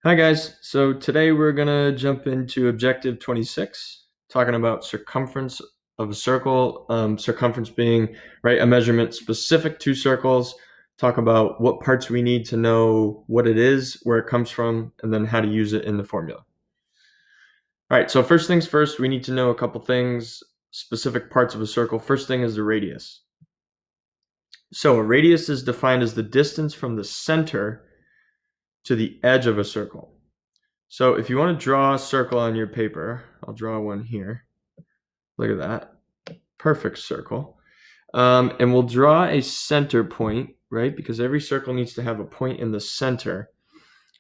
Hi guys, so today we're gonna jump into Objective 26, talking about circumference of a circle, circumference being a measurement specific to circles, talk about what parts we need to know what it is, where it comes from, and then how to use it in the formula. All right, so first things first, we need to know a couple things, specific parts of a circle. First thing is the radius. So a radius is defined as the distance from the center to the edge of a circle. So if you want to draw a circle on your paper, I'll draw one here. Look at that. Perfect circle. And we'll draw a center point, right? Because every circle needs to have a point in the center.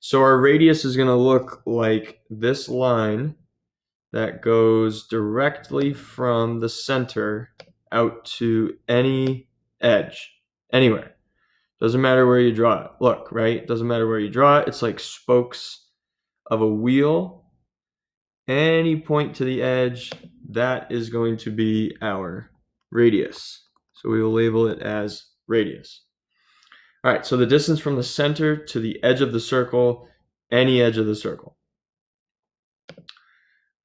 So our radius is going to look like this line that goes directly from the center out to any edge, anywhere. Doesn't matter where you draw it. Look, right? Doesn't matter where you draw it. It's like spokes of a wheel. Any point to the edge, that is going to be our radius. So we will label it as radius. All right, so the distance from the center to the edge of the circle, any edge of the circle. All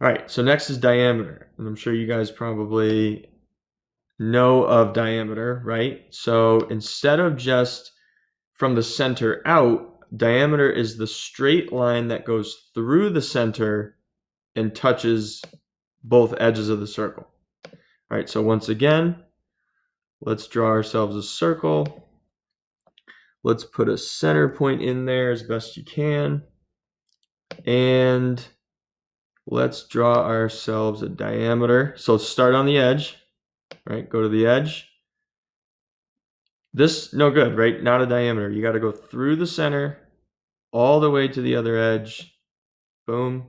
right, so next is diameter. And I'm sure you guys probably know of diameter, right? So instead of just from the center out, diameter is the straight line that goes through the center and touches both edges of the circle. All right, so once again, let's draw ourselves a circle. Let's put a center point in there as best you can. And let's draw ourselves a diameter. So start on the edge, right? Go to the edge. This, no good, right? Not a diameter. You got to go through the center all the way to the other edge. Boom.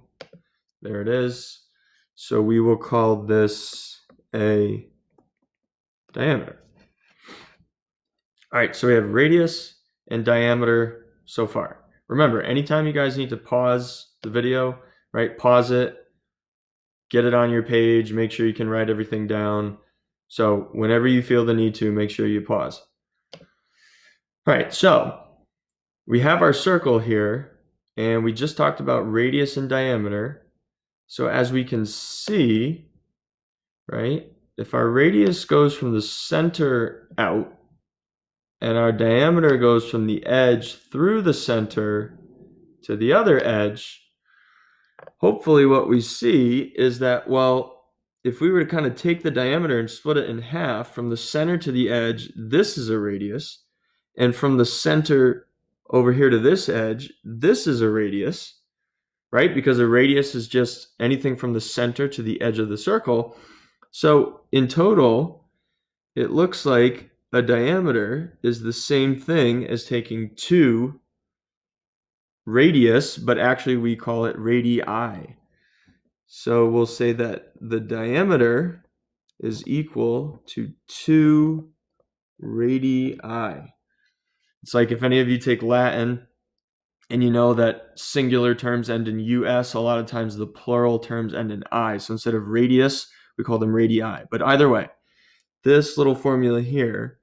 There it is. So we will call this a diameter. All right, so we have radius and diameter so far. Remember, anytime you guys need to pause the video, right? Pause it, get it on your page, make sure you can write everything down. So whenever you feel the need to, make sure you pause. All right, so we have our circle here, and we just talked about radius and diameter. So as we can see, right, if our radius goes from the center out, and our diameter goes from the edge through the center to the other edge, hopefully what we see is that, well, if we were to kind of take the diameter and split it in half from the center to the edge, this is a radius. And from the center over here to this edge, this is a radius, right? Because a radius is just anything from the center to the edge of the circle. So in total, it looks like a diameter is the same thing as taking two radius, but actually we call it radii. So we'll say that the diameter is equal to 2 radii. It's like if any of you take Latin and you know that singular terms end in us, a lot of times the plural terms end in I. So instead of radius, we call them radii. But either way, this little formula here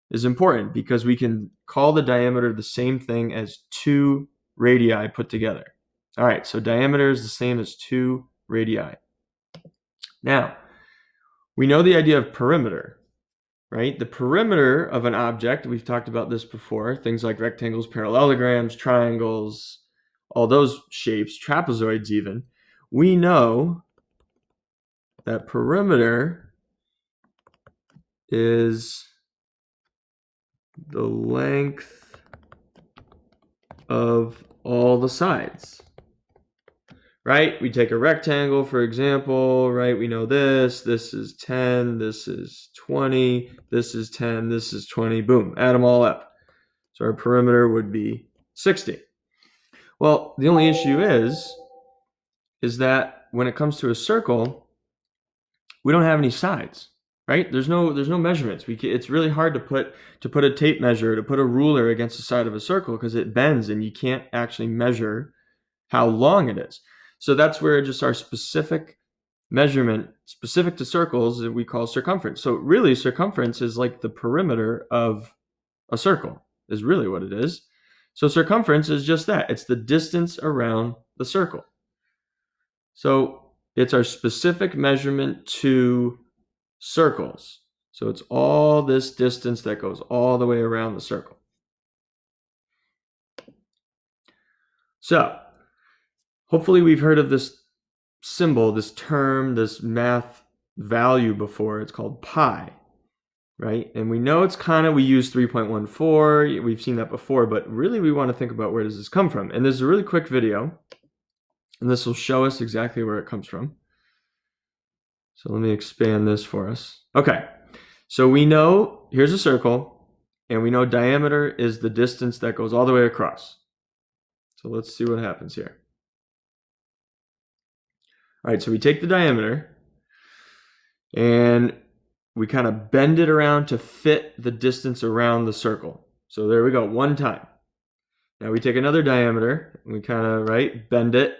is important because we can call the diameter the same thing as 2 radii put together. All right, so diameter is the same as 2 radii. Now, we know the idea of perimeter, right? The perimeter of an object, we've talked about this before, things like rectangles, parallelograms, triangles, all those shapes, trapezoids even. We know that perimeter is the length of all the sides, right? We take a rectangle, for example, right? We know this is 10, this is 20, this is 10, this is 20, boom, add them all up. So our perimeter would be 60. Well, the only issue is that when it comes to a circle, we don't have any sides, right? There's no measurements. It's really hard to put a tape measure, to put a ruler against the side of a circle because it bends and you can't actually measure how long it is. So that's where just our specific measurement, specific to circles, that we call circumference. So really circumference is like the perimeter of a circle, is really what it is. So circumference is just that. It's the distance around the circle. So it's our specific measurement to circles. So it's all this distance that goes all the way around the circle. So hopefully we've heard of this symbol, this term, this math value before. It's called pi, right? And we know it's we use 3.14. We've seen that before, but really we want to think about where does this come from? And there's a really quick video, and this will show us exactly where it comes from. So let me expand this for us. Okay, so we know here's a circle, and we know diameter is the distance that goes all the way across. So let's see what happens here. All right, so we take the diameter and we kind of bend it around to fit the distance around the circle. So there we go, one time. Now we take another diameter and we kind of, bend it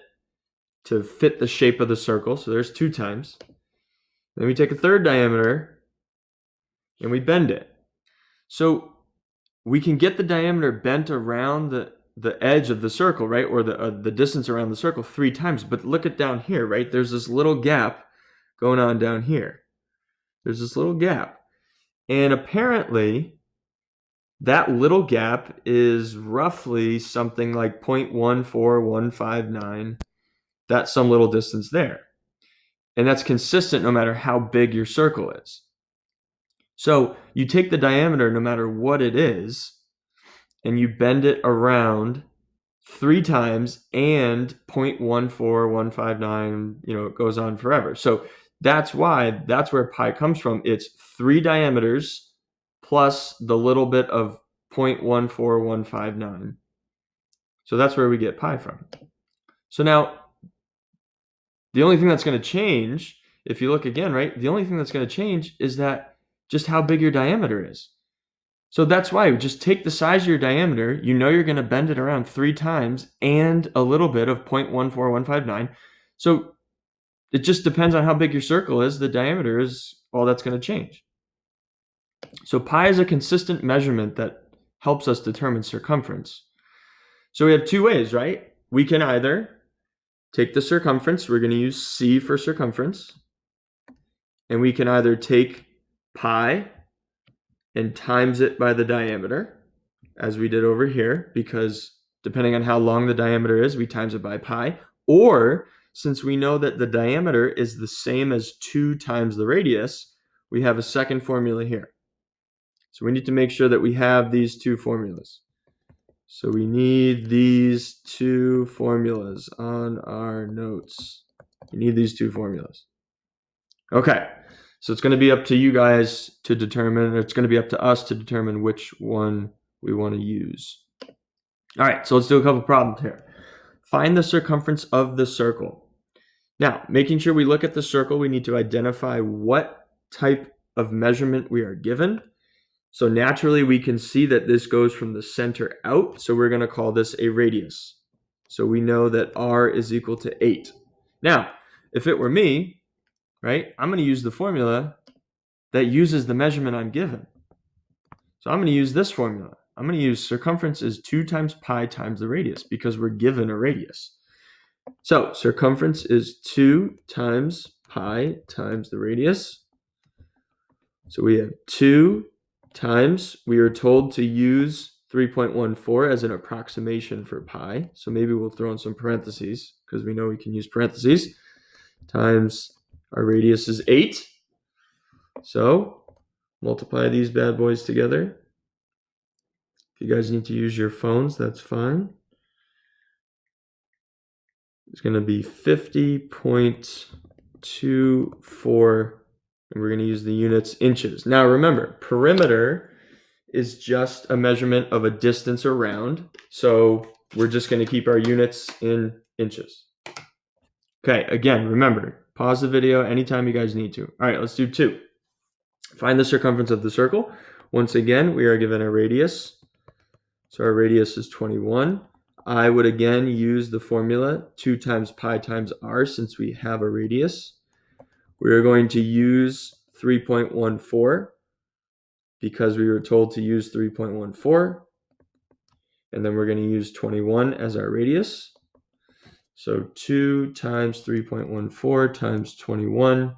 to fit the shape of the circle. So there's 2 times. Then we take a third diameter and we bend it. So we can get the diameter bent around the edge of the circle, right? Or the distance around the circle 3 times. But look at down here, right? There's this little gap going on down here. There's this little gap. And apparently that little gap is roughly something like 0.14159. That's some little distance there. And that's consistent no matter how big your circle is. So you take the diameter no matter what it is, and you bend it around 3 times and 0.14159, it goes on forever. So that's where pi comes from. It's 3 diameters plus the little bit of 0.14159. So that's where we get pi from. So now, the only thing that's going to change, if you look again, right, the only thing that's going to change is that just how big your diameter is. So that's why just take the size of your diameter. You know you're going to bend it around 3 times and a little bit of 0.14159. So it just depends on how big your circle is. The diameter is all that's going to change. So pi is a consistent measurement that helps us determine circumference. So we have 2 ways, right? We can either take the circumference. We're going to use C for circumference. And we can either take pi and times it by the diameter, as we did over here, because depending on how long the diameter is, we times it by pi. Or, since we know that the diameter is the same as 2 times the radius, we have a second formula here. So we need to make sure that we have these 2 formulas. So we need these 2 formulas on our notes. We need these 2 formulas. Okay, so it's going to be up to you guys to determine, or it's going to be up to us to determine which one we want to use. All right, so let's do a couple problems here. Find the circumference of the circle. Now, making sure we look at the circle, we need to identify what type of measurement we are given. So naturally, we can see that this goes from the center out. So we're going to call this a radius. So we know that r is equal to 8. Now, if it were me, right, I'm going to use the formula that uses the measurement I'm given. So I'm going to use this formula. I'm going to use circumference is 2 times pi times the radius because we're given a radius. So circumference is 2 times pi times the radius. So we have 2 times, we are told to use 3.14 as an approximation for pi. So maybe we'll throw in some parentheses because we know we can use parentheses. Times our radius is 8. So multiply these bad boys together. If you guys need to use your phones, that's fine. It's going to be 50.24. And we're going to use the units inches. Now remember, perimeter is just a measurement of a distance around. So we're just going to keep our units in inches. Okay, again, remember, pause the video anytime you guys need to. All right, let's do 2. Find the circumference of the circle. Once again, we are given a radius. So our radius is 21. I would again use the formula 2 times pi times r since we have a radius. We are going to use 3.14 because we were told to use 3.14. and then we're going to use 21 as our radius. So 2 times 3.14 times 21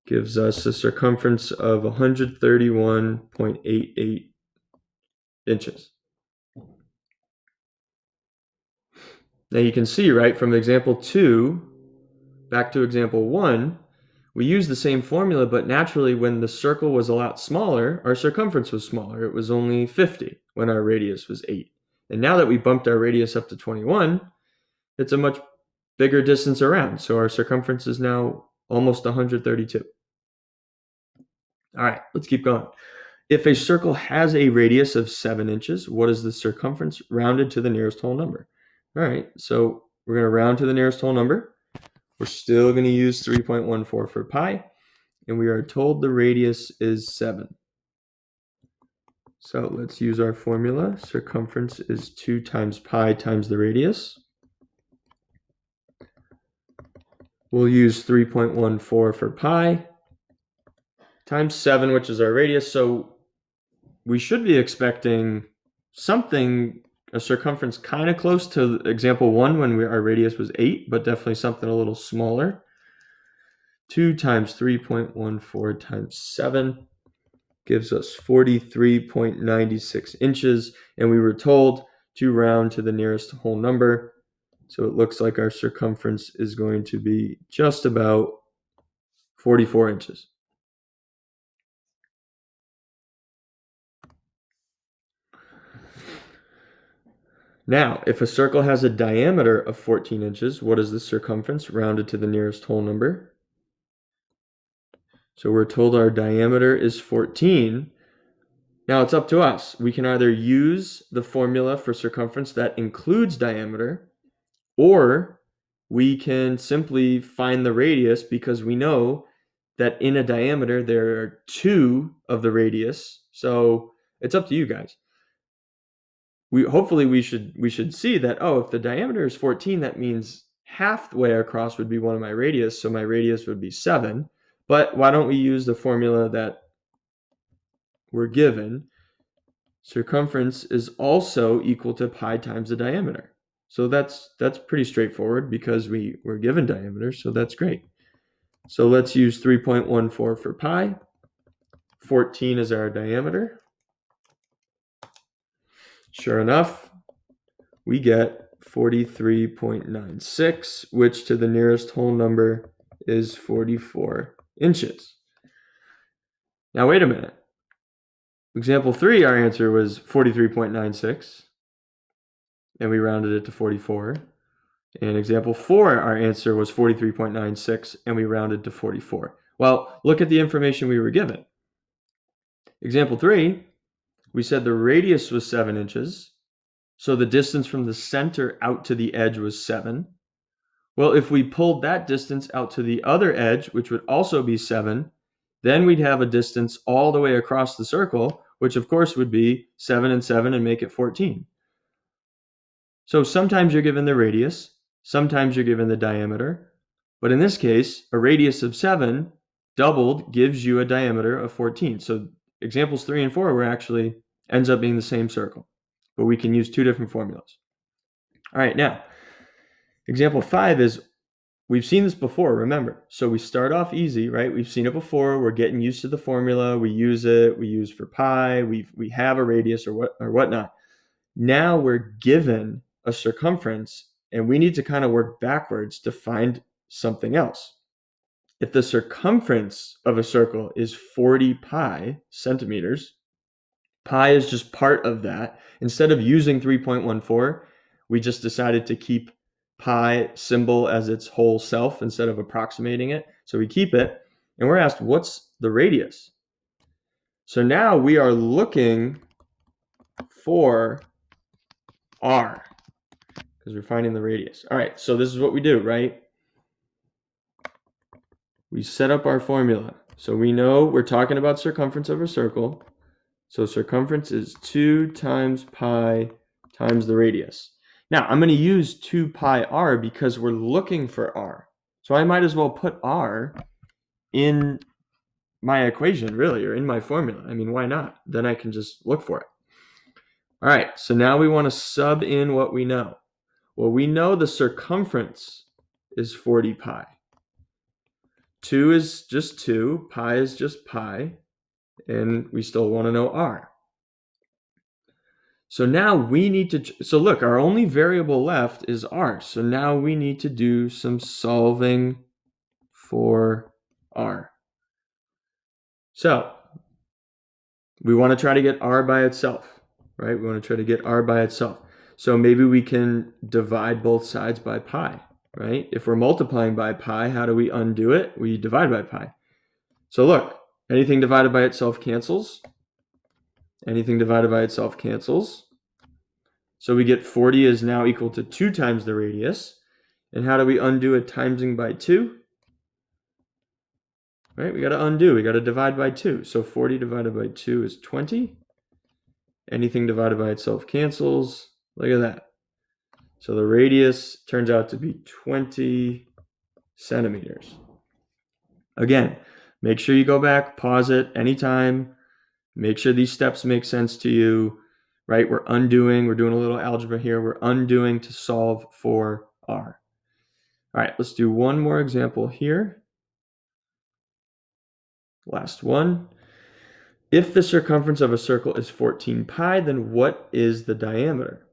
gives us a circumference of 131.88 inches. Now you can see, right, from example 2 back to example 1, we used the same formula, but naturally when the circle was a lot smaller, our circumference was smaller. It was only 50 when our radius was 8. And now that we bumped our radius up to 21, it's a much bigger distance around. So our circumference is now almost 132. All right, let's keep going. If a circle has a radius of 7 inches, what is the circumference rounded to the nearest whole number? All right, so we're going to round to the nearest whole number. We're still going to use 3.14 for pi, and we are told the radius is 7. So let's use our formula. Circumference is 2 times pi times the radius. We'll use 3.14 for pi times 7, which is our radius. So we should be expecting something, a circumference kind of close to example 1 when our radius was 8, but definitely something a little smaller. 2 times 3.14 times 7 gives us 43.96 inches, and we were told to round to the nearest whole number. So it looks like our circumference is going to be just about 44 inches. Now, if a circle has a diameter of 14 inches, what is the circumference rounded to the nearest whole number? So we're told our diameter is 14. Now it's up to us. We can either use the formula for circumference that includes diameter, or we can simply find the radius because we know that in a diameter there are 2 of the radius. So it's up to you guys. Hopefully we should see that, oh, if the diameter is 14, that means halfway across would be one of my radius, so my radius would be 7. But why don't we use the formula that we're given? Circumference is also equal to pi times the diameter. So that's pretty straightforward because we're given diameter, so that's great. So let's use 3.14 for pi. 14 is our diameter. Sure enough, we get 43.96, which to the nearest whole number is 44 inches. Now wait a minute. Example 3, our answer was 43.96, and we rounded it to 44. And example 4, our answer was 43.96, and we rounded to 44. Well, look at the information we were given. Example 3, we said the radius was 7 inches, so the distance from the center out to the edge was 7. Well, if we pulled that distance out to the other edge, which would also be 7, then we'd have a distance all the way across the circle, which of course would be 7 and 7 and make it 14. So sometimes you're given the radius, sometimes you're given the diameter, but in this case, a radius of 7 doubled gives you a diameter of 14. So examples 3 and 4 were actually ends up being the same circle, but we can use 2 different formulas. All right, now, example 5 is, we've seen this before, remember. So we start off easy, right? We've seen it before. We're getting used to the formula. We use it. We use for pi. We have a radius or whatnot. Now we're given a circumference, and we need to kind of work backwards to find something else. If the circumference of a circle is 40 pi centimeters, pi is just part of that. Instead of using 3.14, we just decided to keep pi symbol as its whole self instead of approximating it. So we keep it, and we're asked, what's the radius? So now we are looking for r because we're finding the radius. All right, so this is what we do, right? We set up our formula. So we know we're talking about circumference of a circle. So circumference is 2 times pi times the radius. Now, I'm going to use 2 pi r because we're looking for r. So I might as well put r in my equation, really, or in my formula. I mean, why not? Then I can just look for it. All right, so now we want to sub in what we know. Well, we know the circumference is 40 pi. 2 is just 2, pi is just pi, and we still want to know r. So now we need to, so look, our only variable left is r. So now we need to do some solving for r. So we want to try to get r by itself, right? We want to try to get r by itself. So maybe we can divide both sides by pi, right? If we're multiplying by pi, how do we undo it? We divide by pi. So look, anything divided by itself cancels. Anything divided by itself cancels. So we get 40 is now equal to 2 times the radius. And how do we undo it timesing by 2? Right, we got to undo. We got to divide by 2. So 40 divided by 2 is 20. Anything divided by itself cancels. Look at that. So the radius turns out to be 20 centimeters. Again, make sure you go back, pause it anytime. Make sure these steps make sense to you, right? We're doing a little algebra here. We're undoing to solve for r. All right, let's do one more example here. Last one. If the circumference of a circle is 14 pi, then what is the diameter?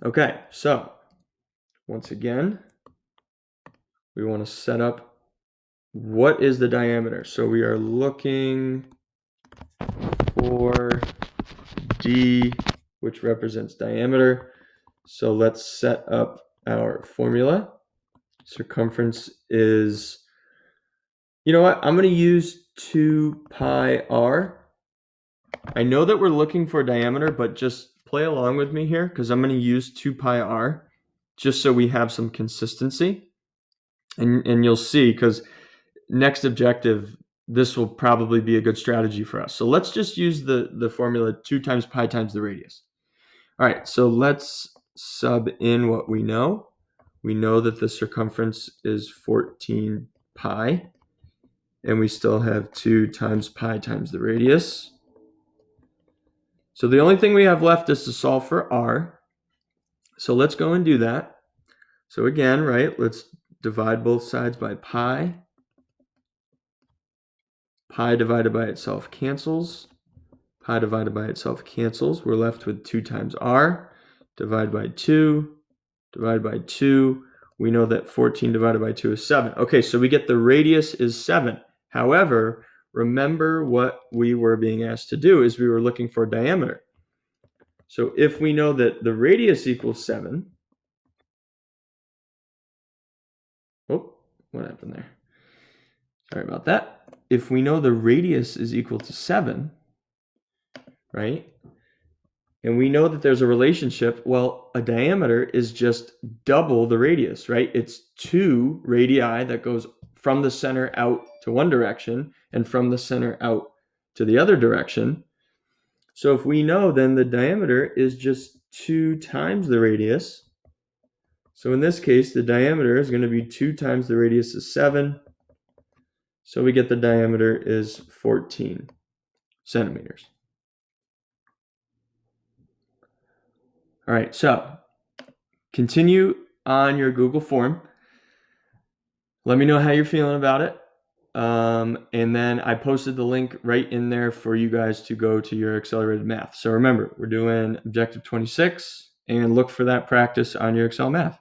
Okay, so once again, we want to set up what is the diameter. So we are looking for d, which represents diameter. So let's set up our formula. Circumference is, you know what? I'm going to use 2 pi r. I know that we're looking for diameter, but just play along with me here because I'm going to use 2 pi r just so we have some consistency. And you'll see, because next objective, this will probably be a good strategy for us. So let's just use the formula 2 times pi times the radius. All right, so let's sub in what we know. We know that the circumference is 14 pi, and we still have 2 times pi times the radius. So the only thing we have left is to solve for r. So let's go and do that. So again, right, let's divide both sides by pi. Pi divided by itself cancels. Pi divided by itself cancels. We're left with 2 times r. Divide by 2. Divide by 2. We know that 14 divided by 2 is 7. Okay, so we get the radius is 7. However, remember what we were being asked to do is we were looking for diameter. So if we know that the radius equals 7, oh, what happened there? Sorry about that. If we know the radius is equal to 7, right? And we know that there's a relationship. Well, a diameter is just double the radius, right? It's 2 radii that goes from the center out to one direction and from the center out to the other direction. So if we know, then the diameter is just 2 times the radius. So in this case, the diameter is going to be 2 times the radius is 7. So we get the diameter is 14 centimeters. All right, so continue on your Google form. Let me know how you're feeling about it. And then I posted the link right in there for you guys to go to your accelerated math. So remember, we're doing objective 26 and look for that practice on your Excel math.